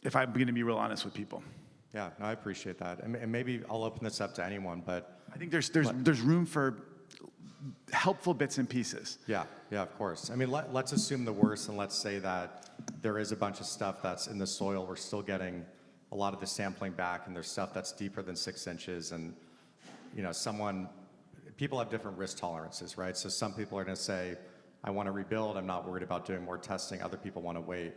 if I'm going to be real honest with people. Yeah, no, I appreciate that. And maybe I'll open this up to anyone, but I think there's room for helpful bits and pieces. Yeah, of course. I mean, let's assume the worst, and let's say that there is a bunch of stuff that's in the soil. We're still getting a lot of the sampling back, and there's stuff that's deeper than 6 inches, and people have different risk tolerances, right? So some people are going to say, I want to rebuild, I'm not worried about doing more testing. Other people want to wait.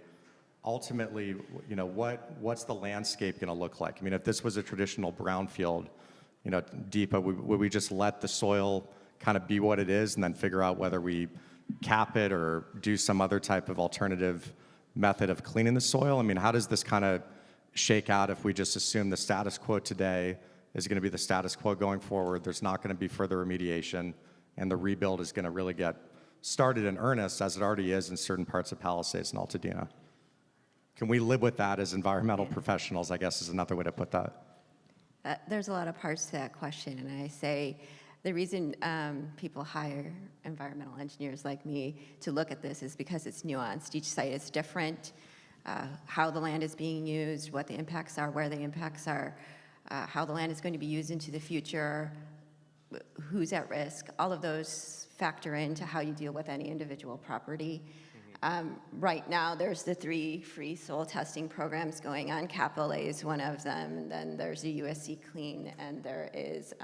ultimately, what's the landscape going to look like? I mean, if this was a traditional brownfield, Deepa, would we just let the soil kind of be what it is and then figure out whether we cap it or do some other type of alternative method of cleaning the soil? I mean, how does this kind of shake out if we just assume the status quo today is going to be the status quo going forward? There's not going to be further remediation, and the rebuild is going to really get started in earnest, as it already is in certain parts of Palisades and Altadena. Can we live with that as environmental professionals, I guess is another way to put that. There's a lot of parts to that question, and I say the reason people hire environmental engineers like me to look at this is because it's nuanced. Each site is different, how the land is being used, what the impacts are, where the impacts are, how the land is going to be used into the future, who's at risk. All of those factor into how you deal with any individual property. Right now, there's the 3 free soil testing programs going on. Capital A is one of them, and then there's the USC Clean, and there is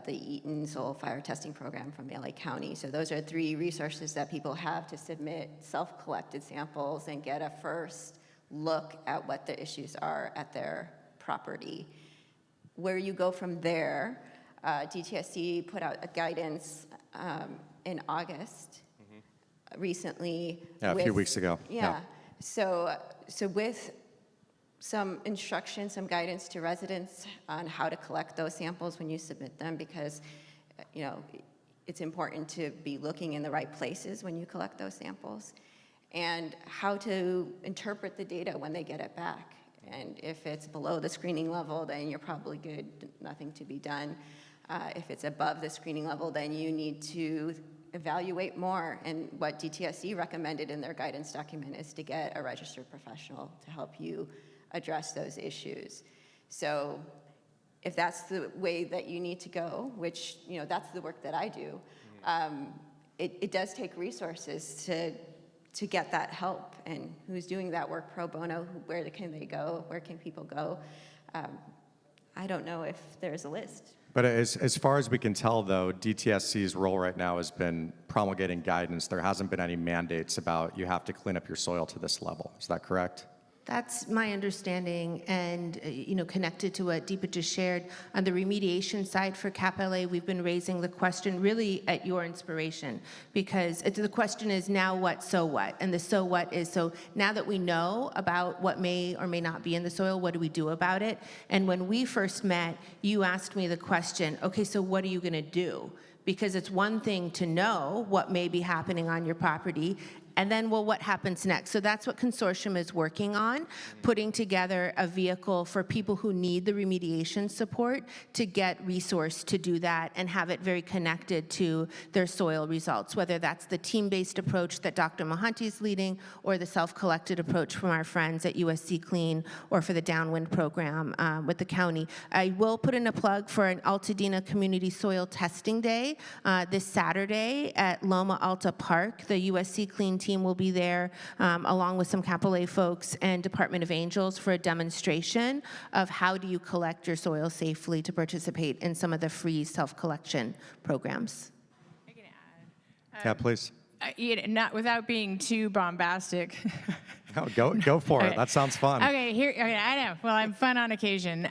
the Eaton Soil Fire Testing Program from LA County. So those are 3 resources that people have to submit self-collected samples and get a first look at what the issues are at their property. Where you go from there, DTSC put out a guidance in August recently. Yeah, a few weeks ago. Yeah. So with some instruction, some guidance to residents on how to collect those samples when you submit them, because it's important to be looking in the right places when you collect those samples, and how to interpret the data when they get it back. And if it's below the screening level, then you're probably good, nothing to be done. If it's above the screening level, then you need to evaluate more. And what DTSC recommended in their guidance document is to get a registered professional to help you address those issues. So if that's the way that you need to go, which, that's the work that I do, it does take resources to get that help. And who's doing that work pro bono? Where can they go? Where can people go? I don't know if there's a list. But as far as we can tell, though, DTSC's role right now has been promulgating guidance. There hasn't been any mandates about you have to clean up your soil to this level. Is that correct? That's my understanding, and connected to what Deepa just shared, on the remediation side for CAP-LA, we've been raising the question really at your inspiration, because the question is now what, so what? And the so what is, so now that we know about what may or may not be in the soil, what do we do about it? And when we first met, you asked me the question, okay, so what are you gonna do? Because it's one thing to know what may be happening on your property, and then, well, what happens next? So that's what Consortium is working on, putting together a vehicle for people who need the remediation support to get resource to do that and have it very connected to their soil results, whether that's the team-based approach that Dr. Mohanty is leading, or the self-collected approach from our friends at USC Clean, or for the Downwind program with the county. I will put in a plug for an Altadena Community Soil Testing Day this Saturday at Loma Alta Park. The USC Clean team will be there along with some Capital A folks and Department of Angels for a demonstration of how do you collect your soil safely to participate in some of the free self-collection programs. I can add. Yeah, please. Not without being too bombastic. No, go for it. Okay. That sounds fun. Okay, I know. Well, I'm fun on occasion.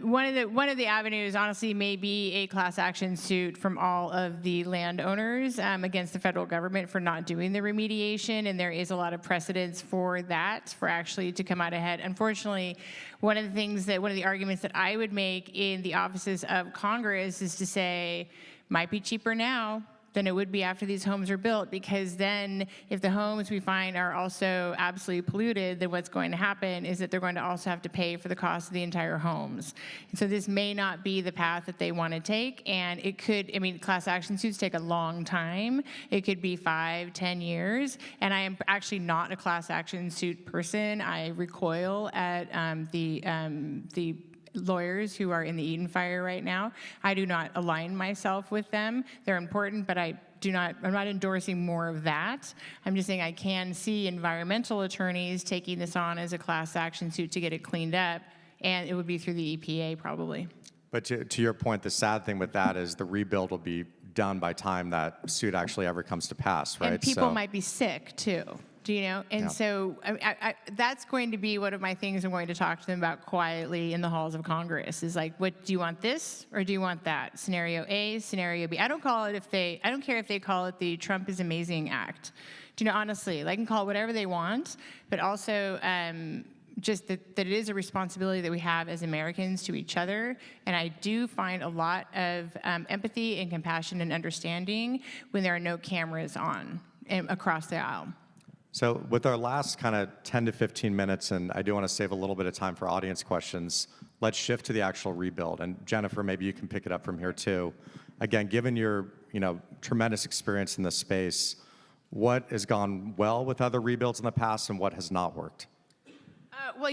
One of the avenues, honestly, may be a class action suit from all of the landowners against the federal government for not doing the remediation, and there is a lot of precedence for that, for actually to come out ahead. Unfortunately, one of the arguments that I would make in the offices of Congress is to say, might be cheaper now than it would be after these homes are built, because then if the homes we find are also absolutely polluted, then what's going to happen is that they're going to also have to pay for the cost of the entire homes. And so this may not be the path that they want to take, and it could, class action suits take a long time. It could be 5-10 years, and I am actually not a class action suit person. I recoil at the lawyers who are in the Eaton fire right now. I do not align myself with them. They're important, but I'm not endorsing more of that. I'm just saying I can see environmental attorneys taking this on as a class action suit to get it cleaned up, and it would be through the EPA probably. But to your point, the sad thing with that is the rebuild will be done by time that suit actually ever comes to pass, right? And people might be sick too. Do you know? And so that's going to be one of my things I'm going to talk to them about quietly in the halls of Congress is like, what do you want, this or do you want that? Scenario A, scenario B. I don't care if they call it the Trump is Amazing Act. Do you know, honestly, they can call it whatever they want, but also just that it is a responsibility that we have as Americans to each other. And I do find a lot of empathy and compassion and understanding when there are no cameras on across the aisle. So with our last kind of 10 to 15 minutes, and I do want to save a little bit of time for audience questions, let's shift to the actual rebuild. And Jennifer, maybe you can pick it up from here too. Again, given your tremendous experience in this space, what has gone well with other rebuilds in the past and what has not worked? Well,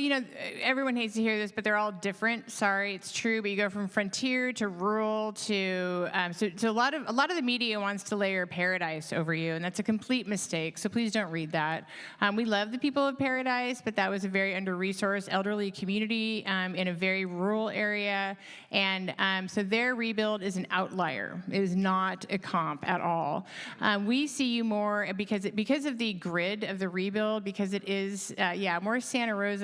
everyone hates to hear this, but they're all different. Sorry, it's true. But you go from frontier to rural to a lot of the media wants to layer paradise over you, and that's a complete mistake. So please don't read that. We love the people of Paradise, but that was a very under-resourced elderly community in a very rural area, and so their rebuild is an outlier. It is not a comp at all. We see you more because of the grid of the rebuild, because it is more Santa Rosa.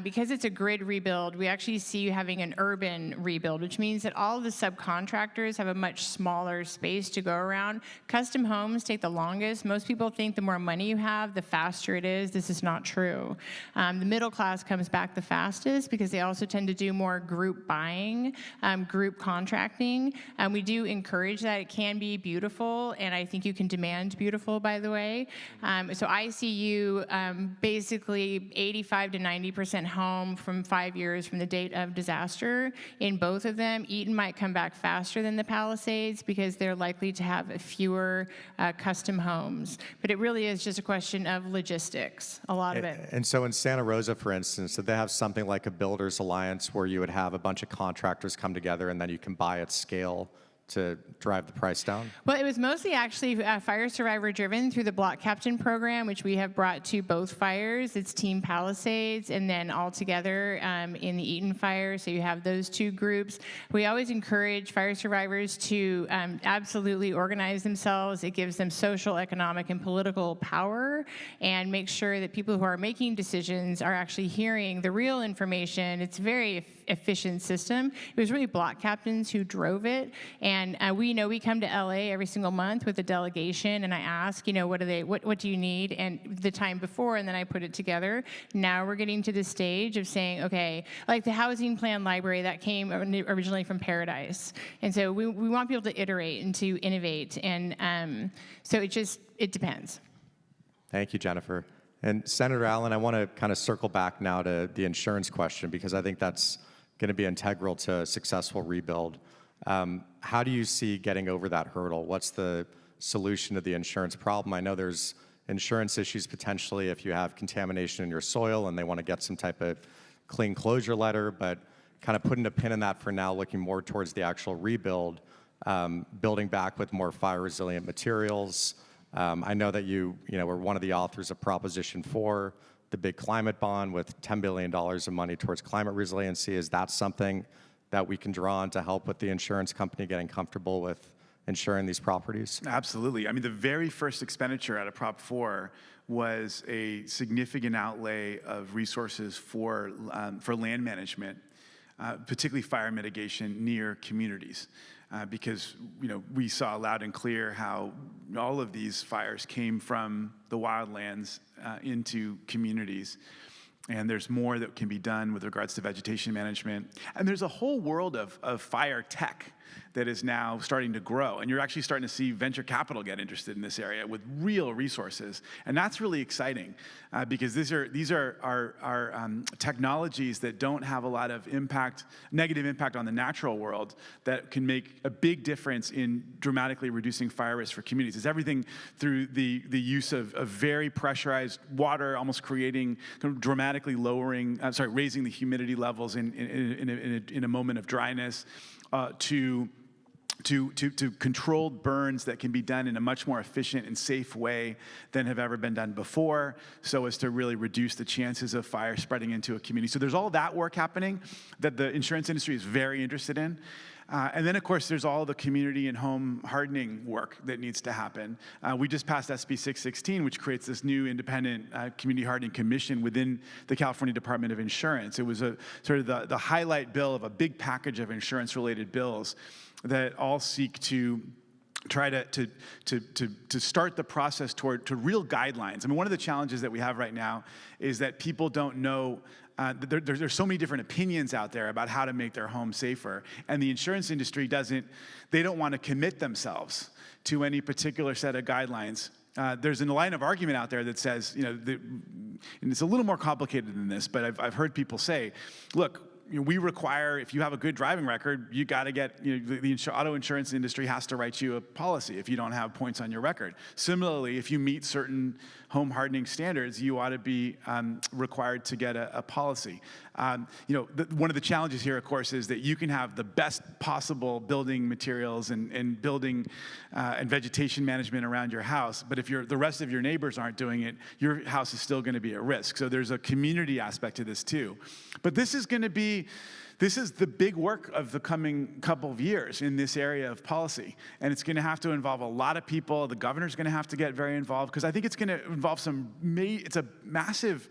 Because it's a grid rebuild, we actually see you having an urban rebuild, which means that all of the subcontractors have a much smaller space to go around. Custom homes take the longest. Most people think the more money you have, the faster it is. This is not true. The middle class comes back the fastest because they also tend to do more group buying, group contracting. We do encourage that. It can be beautiful, and I think you can demand beautiful, by the way. So I see you basically 85 to 90% home from 5 years from the date of disaster. In both of them, Eaton might come back faster than the Palisades because they're likely to have fewer custom homes. But it really is just a question of logistics, a lot of it. And so in Santa Rosa, for instance, did they have something like a builders alliance where you would have a bunch of contractors come together and then you can buy at scale to drive the price down? Well, it was mostly actually fire survivor driven through the Block Captain program, which we have brought to both fires. It's Team Palisades and then all together in the Eaton fire. So you have those two groups. We always encourage fire survivors to absolutely organize themselves. It gives them social, economic, and political power, and make sure that people who are making decisions are actually hearing the real information. It's a very efficient system. It was really Block Captains who drove it, and we come to LA every single month with a delegation, and I ask, what do you need? And the time before, and then I put it together. Now we're getting to the stage of saying, okay, like the housing plan library that came originally from Paradise, and so we want people to iterate and to innovate, and so it depends. Thank you, Jennifer. And Senator Allen, I want to kind of circle back now to the insurance question, because I think that's going to be integral to a successful rebuild. How do you see getting over that hurdle? What's the solution to the insurance problem? I know there's insurance issues potentially if you have contamination in your soil and they want to get some type of clean closure letter, but kind of putting a pin in that for now, looking more towards the actual rebuild, building back with more fire resilient materials. I know that you were one of the authors of Proposition 4, the big climate bond with $10 billion of money towards climate resiliency. Is that something that we can draw on to help with the insurance company getting comfortable with insuring these properties? Absolutely. I mean, the very first expenditure out of Prop 4 was a significant outlay of resources for land management, particularly fire mitigation near communities. Because we saw loud and clear how all of these fires came from the wildlands into communities. And there's more that can be done with regards to vegetation management. And there's a whole world of fire tech that is now starting to grow. And you're actually starting to see venture capital get interested in this area with real resources. And that's really exciting because these are technologies that don't have a lot of negative impact on the natural world that can make a big difference in dramatically reducing fire risk for communities. It's everything through the use of very pressurized water, almost creating, dramatically raising the humidity levels in a moment of dryness, to controlled burns that can be done in a much more efficient and safe way than have ever been done before, so as to really reduce the chances of fire spreading into a community. So there's all that work happening that the insurance industry is very interested in. And then, of course, there's all the community and home hardening work that needs to happen. We just passed SB 616, which creates this new independent community hardening commission within the California Department of Insurance. It was a sort of the highlight bill of a big package of insurance-related bills that all seek to try to start the process toward real guidelines. I mean, one of the challenges that we have right now is that people don't know. There's so many different opinions out there about how to make their home safer, and the insurance industry they don't want to commit themselves to any particular set of guidelines. There's a line of argument out there that says, and it's a little more complicated than this, but I've heard people say, look, we require, if you have a good driving record, you got to get, the auto insurance industry has to write you a policy if you don't have points on your record. Similarly, if you meet certain home hardening standards, you ought to be required to get a policy. One of the challenges here, of course, is that you can have the best possible building materials and building and vegetation management around your house, but if the rest of your neighbors aren't doing it, your house is still going to be at risk. So there's a community aspect to this too. But this is the big work of the coming couple of years in this area of policy. And it's going to have to involve a lot of people. The governor's going to have to get very involved, because I think it's going to involve it's a massive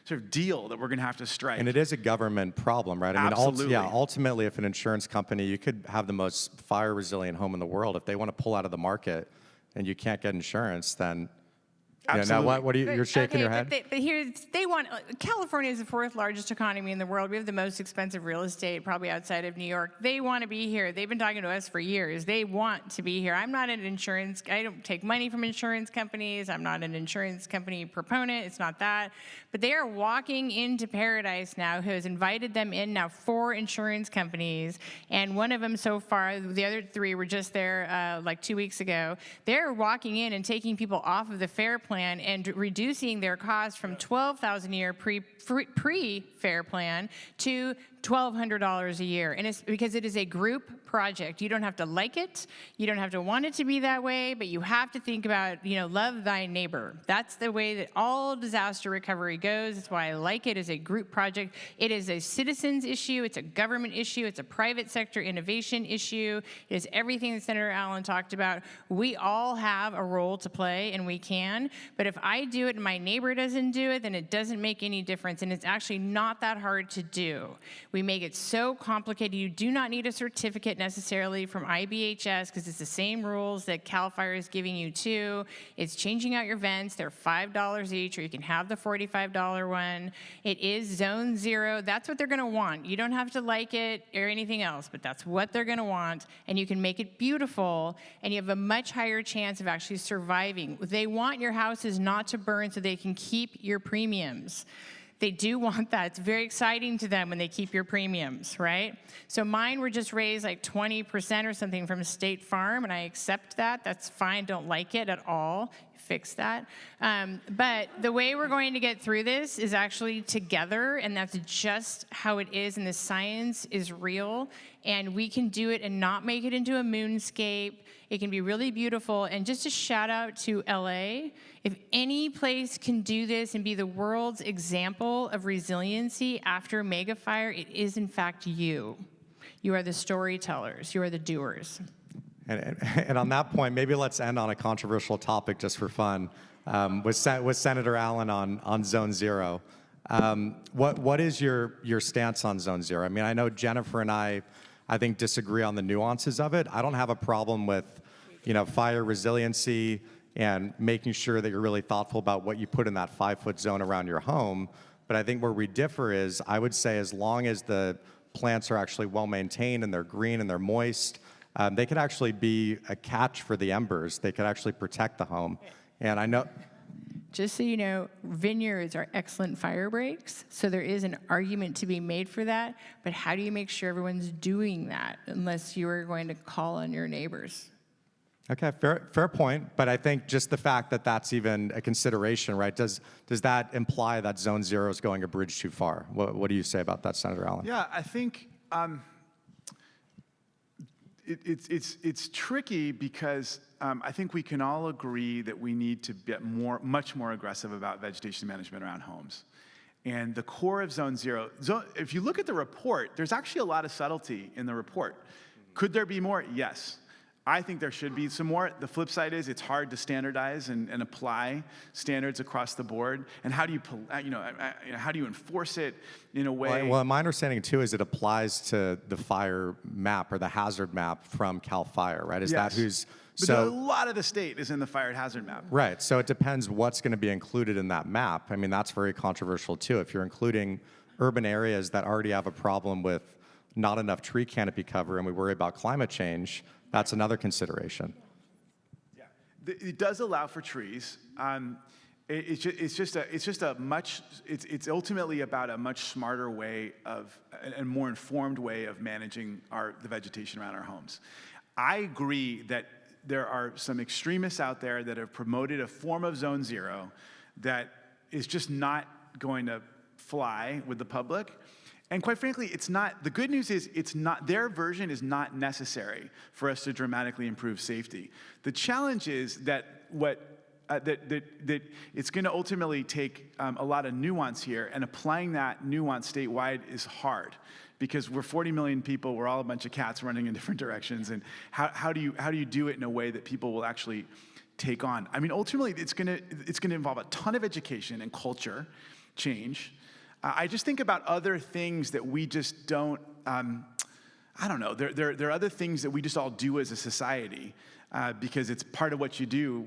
sort of deal that we're going to have to strike. And it is a government problem, right? I mean, Absolutely. Ultimately, if an insurance company, you could have the most fire resilient home in the world, if they want to pull out of the market and you can't get insurance, then Absolutely. now what are you're shaking your head? But California is the fourth largest economy in the world. We have the most expensive real estate, probably outside of New York. They want to be here. They've been talking to us for years. They want to be here. I don't take money from insurance companies. I'm not an insurance company proponent. It's not that. But they are walking into paradise now, who has invited them in now 4 insurance companies. And one of them so far, the other 3 were just there like 2 weeks ago. They're walking in and taking people off of the FAIR plan and reducing their cost from $12,000 a year pre-FAIR plan to $1,200 a year. And it's because it is a group project. You don't have to like it. You don't have to want it to be that way, but you have to think about, love thy neighbor. That's the way that all disaster recovery goes. That's why I like it as a group project. It is a citizens issue. It's a government issue. It's a private sector innovation issue. It is everything that Senator Allen talked about. We all have a role to play, and we can. But if I do it and my neighbor doesn't do it, then it doesn't make any difference. And it's actually not that hard to do. We make it so complicated. You do not need a certificate necessarily from IBHS, because it's the same rules that CAL FIRE is giving you too. It's changing out your vents. They're $5 each, or you can have the $45 one. It is zone 0. That's what they're going to want. You don't have to like it or anything else, but that's what they're going to want. And you can make it beautiful, and you have a much higher chance of actually surviving. They want your houses not to burn so they can keep your premiums. They do want that. It's very exciting to them when they keep your premiums, right? So mine were just raised like 20% or something from State Farm, and I accept that. That's fine. Don't like it at all. Fix that. But the way we're going to get through this is actually together, and that's just how it is, and the science is real, and we can do it and not make it into a moonscape. It can be really beautiful. And just a shout out to LA. If any place can do this and be the world's example of resiliency after mega fire, it is in fact you. You are the storytellers. You are the doers. And on that point, maybe let's end on a controversial topic just for fun, with Senator Allen on Zone 0. What is your stance on Zone 0? I mean, I know Jennifer and I think, disagree on the nuances of it. I don't have a problem with, fire resiliency and making sure that you're really thoughtful about what you put in that 5-foot zone around your home. But I think where we differ is, I would say, as long as the plants are actually well maintained and they're green and they're moist, they could actually be a catch for the embers. They could actually protect the home. And I know... Just so you know, vineyards are excellent fire breaks, so there is an argument to be made for that, but how do you make sure everyone's doing that unless you are going to call on your neighbors? Okay, fair point, but I think just the fact that that's even a consideration, right? Does that imply that Zone 0 is going a bridge too far? What do you say about that, Senator Allen? Yeah, I think it's tricky because I think we can all agree that we need to get much more aggressive about vegetation management around homes. And the core of Zone 0, if you look at the report, there's actually a lot of subtlety in the report. Could there be more? Yes. I think there should be some more. The flip side is it's hard to standardize and apply standards across the board. And how do you, how do you enforce it in a way? Well, my understanding too is it applies to the fire map or the hazard map from CAL FIRE, right? Is that who's But so? a lot of the state is in the fire hazard map. Right. So it depends what's going to be included in that map. I mean, that's very controversial too. If you're including urban areas that already have a problem with not enough tree canopy cover, and we worry about climate change, that's another consideration. Yeah, it does allow for trees. It's ultimately about a much smarter way of, and more informed way of managing the vegetation around our homes. I agree that there are some extremists out there that have promoted a form of zone zero that is just not going to fly with the public. And quite frankly, it's not, the good news is it's not, their version is not necessary for us to dramatically improve safety. The challenge is that that it's going to ultimately take a lot of nuance here, and applying that nuance statewide is hard because we're 40 million people, we're all a bunch of cats running in different directions, and how do you do it in a way that people will actually take on? I mean, ultimately, it's going to involve a ton of education and culture change. I just think about other things that we just don't, I don't know, there are other things that we just all do as a society because it's part of what you do,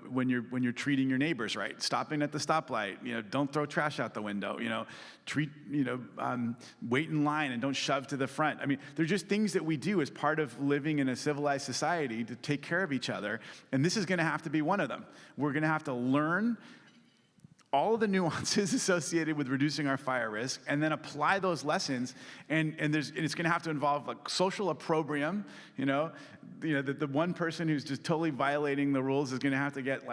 when you're treating your neighbors right. Stopping at the stoplight, don't throw trash out the window, wait in line and don't shove to the front. I mean, they're just things that we do as part of living in a civilized society to take care of each other, and this is gonna have to be one of them. We're gonna have to learn all of the nuances associated with reducing our fire risk, and then apply those lessons. And it's going to have to involve like social opprobrium. The one person who's just totally violating the rules is going to have to get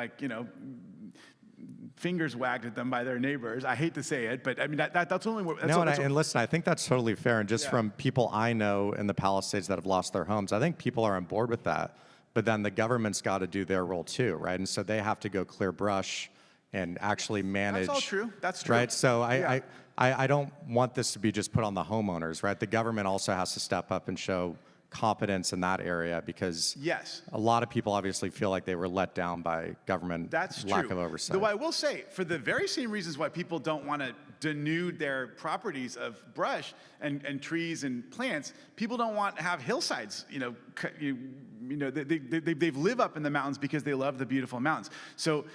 fingers wagged at them by their neighbors. I hate to say it, but I mean that's only. And listen, I think that's totally fair. And just from people I know in the Palisades that have lost their homes, I think people are on board with that. But then the government's got to do their role too, right? And so they have to go clear brush and actually manage. That's all true. That's true. Right? So I don't want this to be just put on the homeowners, right? The government also has to step up and show competence in that area because a lot of people obviously feel like they were let down by government lack of oversight. Though I will say, for the very same reasons why people don't want to denude their properties of brush and trees and plants, people don't want to have hillsides, they live up in the mountains because they love the beautiful mountains. So,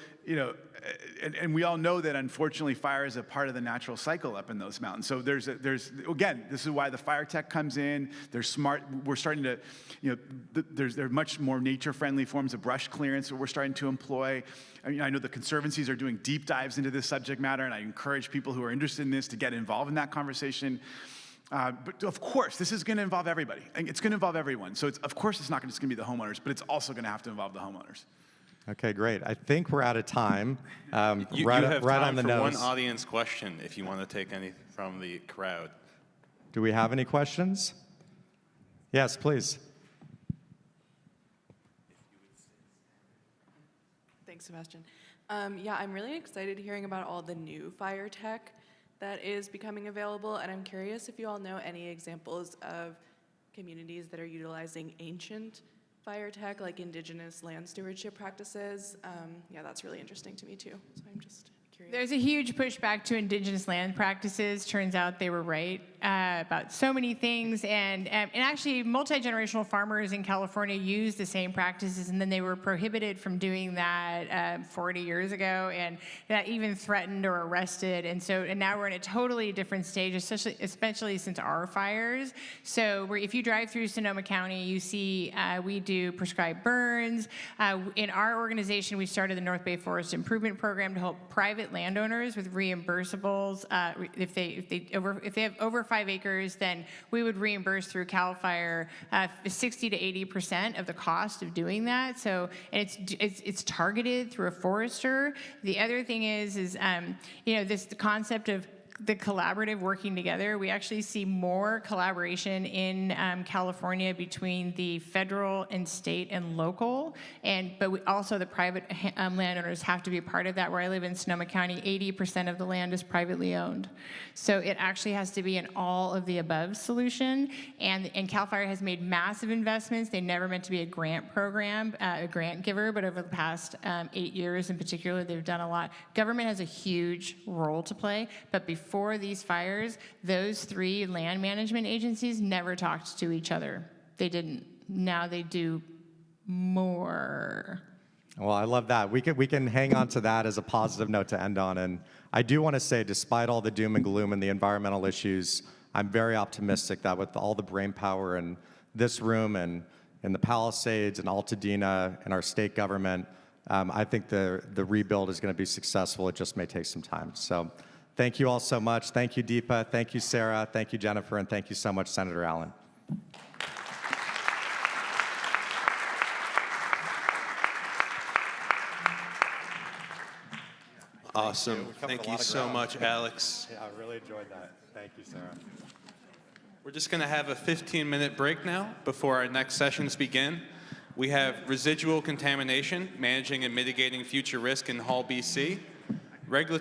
and we all know that unfortunately fire is a part of the natural cycle up in those mountains. So there's again, this is why the fire tech comes in. We're starting to, there are much more nature-friendly forms of brush clearance that we're starting to employ. I mean, I know the conservancies are doing deep dives into this subject matter, and I encourage people who are interested in this to get involved in that conversation. But of course, this is going to involve everybody. It's going to involve everyone. So of course, it's not just going to be the homeowners, but it's also going to have to involve the homeowners. Okay, great. I think we're out of time. You right have right time on the for nose. one audience question if you want to take any from the crowd. Do we have any questions? Yes, please. Thanks, Sebastian. Yeah, I'm really excited hearing about all the new fire tech that is becoming available, and I'm curious if you all know any examples of communities that are utilizing ancient fire tech, like indigenous land stewardship practices. Yeah, that's really interesting to me too, so I'm just curious. There's a huge pushback to indigenous land practices. Turns out they were right about so many things, and actually multi-generational farmers in California use the same practices, and then they were prohibited from doing that 40 years ago, and that even threatened or arrested. And now we're in a totally different stage, especially since our fires. So if you drive through Sonoma County, you see we do prescribed burns. In our organization, we started the North Bay Forest Improvement Program to help private landowners with reimbursables. If they have over 5 acres, then we would reimburse through CAL FIRE 60 to 80% of the cost of doing that. So it's targeted through a forester. The other thing is the concept of the collaborative working together. We actually see more collaboration in California between the federal and state and local, but also the private landowners have to be a part of that. Where I live in Sonoma County, 80% of the land is privately owned. So it actually has to be an all of the above solution. And CAL FIRE has made massive investments. They never meant to be a grant program, a grant giver, but over the past 8 years in particular, they've done a lot. Government has a huge role to play, but before these fires, those 3 land management agencies never talked to each other. They didn't. Now they do more. Well, I love that. We can hang on to that as a positive note to end on. And I do want to say, despite all the doom and gloom and the environmental issues, I'm very optimistic that with all the brain power in this room and in the Palisades and Altadena and our state government, I think the rebuild is going to be successful. It just may take some time. So thank you all so much. Thank you, Deepa. Thank you, Sarah. Thank you, Jennifer. And thank you so much, Senator Allen. Awesome. Thank you so much, Alex. Yeah, I really enjoyed that. Thank you, Sarah. We're just going to have a 15-minute break now before our next sessions begin. We have residual contamination, managing and mitigating future risk in Hall, BC, regulatory